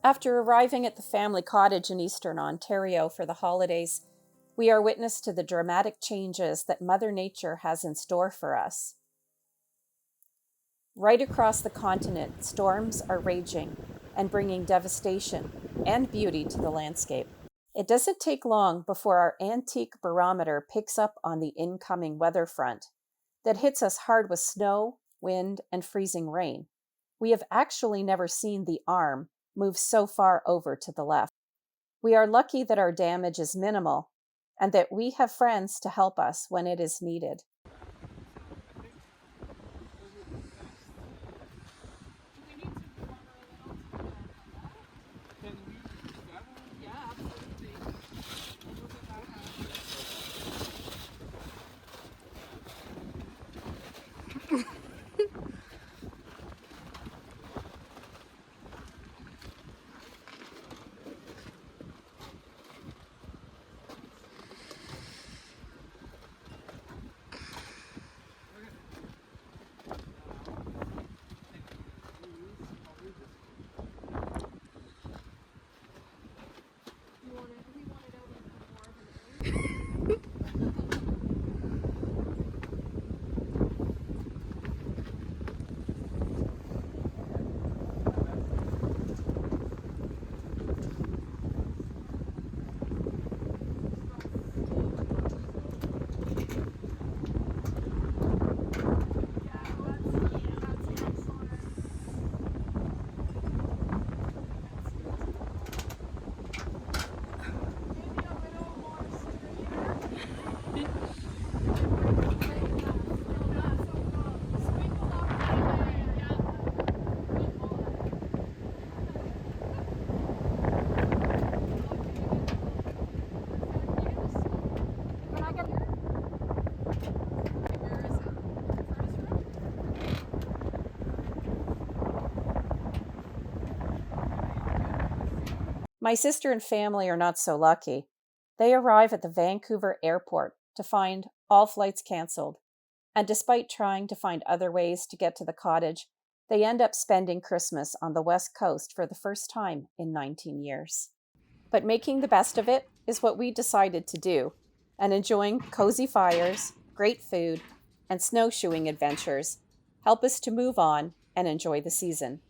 After arriving at the family cottage in Eastern Ontario for the holidays, we are witness to the dramatic changes that Mother Nature has in store for us. Right across the continent, storms are raging and bringing devastation and beauty to the landscape. It doesn't take long before our antique barometer picks up on the incoming weather front that hits us hard with snow, wind, and freezing rain. We have actually never seen the arm move so far over to the left. We are lucky that our damage is minimal and that we have friends to help us when it is needed. My sister and family are not so lucky. They arrive at the Vancouver airport to find all flights canceled, and despite trying to find other ways to get to the cottage, they end up spending Christmas on the West Coast for the first time in 19 years. But making the best of it is what we decided to do, and enjoying cozy fires, great food, and snowshoeing adventures help us to move on and enjoy the season.